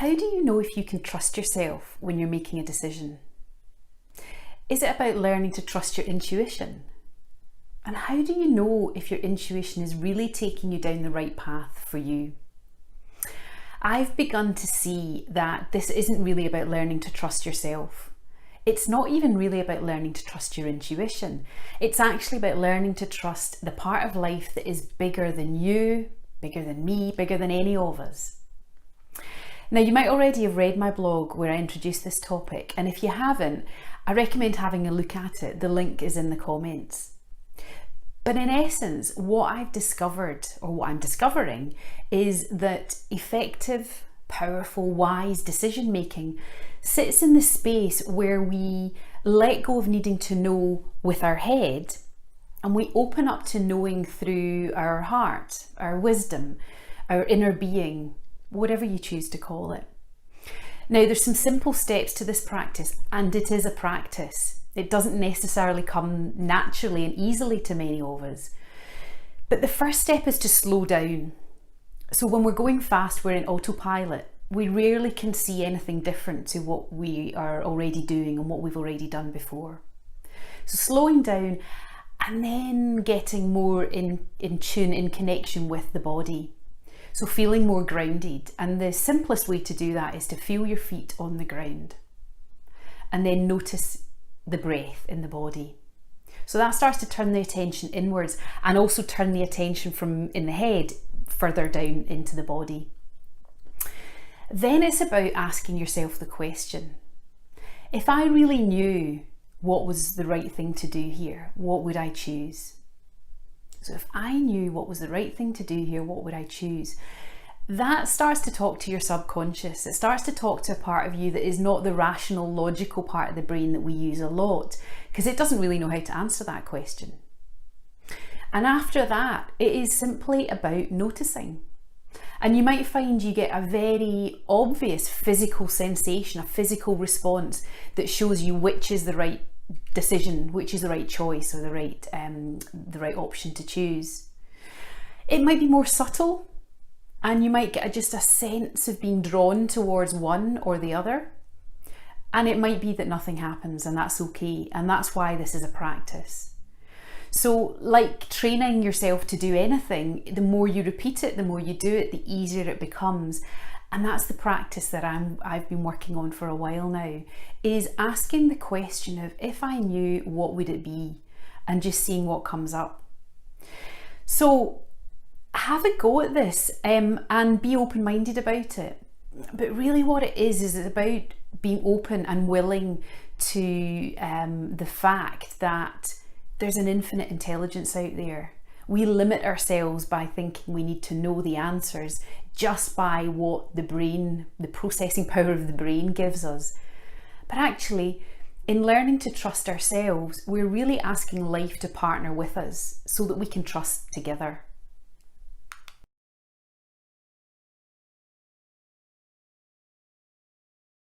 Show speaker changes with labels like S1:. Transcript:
S1: How do you know if you can trust yourself when you're making a decision? Is it about learning to trust your intuition? And how do you know if your intuition is really taking you down the right path for you? I've begun to see that this isn't really about learning to trust yourself. It's not even really about learning to trust your intuition. It's actually about learning to trust the part of life that is bigger than you, bigger than me, bigger than any of us. Now, you might already have read my blog where I introduced this topic, and if you haven't, I recommend having a look at it. The link is in the comments. But in essence, what I've discovered, or what I'm discovering, is that effective, powerful, wise decision making sits in the space where we let go of needing to know with our head and we open up to knowing through our heart, our wisdom, our inner being, whatever you choose to call it. Now, there's some simple steps to this practice, and it is a practice. It doesn't necessarily come naturally and easily to many of us. But the first step is to slow down. So when we're going fast, we're in autopilot. We rarely can see anything different to what we are already doing and what we've already done before. So slowing down and then getting more in tune, in connection with the body. So feeling more grounded. And the simplest way to do that is to feel your feet on the ground and then notice the breath in the body. So that starts to turn the attention inwards and also turn the attention from in the head further down into the body. Then it's about asking yourself the question, if I really knew what was the right thing to do here, what would I choose? So if I knew what was the right thing to do here, what would I choose? That starts to talk to your subconscious. It starts to talk to a part of you that is not the rational, logical part of the brain that we use a lot, because it doesn't really know how to answer that question. And after that, it is simply about noticing. And you might find you get a very obvious physical sensation, a physical response that shows you which is the right decision, which is the right choice or the right option to choose. It might be more subtle, and you might get just a sense of being drawn towards one or the other. And it might be that nothing happens, and that's okay. And that's why this is a practice. So like training yourself to do anything, the more you repeat it, the more you do it, the easier it becomes. And that's the practice that I've been working on for a while now, is asking the question of, if I knew, what would it be? And just seeing what comes up. So have a go at this and be open-minded about it. But really what it is about being open and willing to the fact that there's an infinite intelligence out there. We limit ourselves by thinking we need to know the answers just by what the brain, the processing power of the brain gives us. But actually, in learning to trust ourselves, we're really asking life to partner with us so that we can trust together.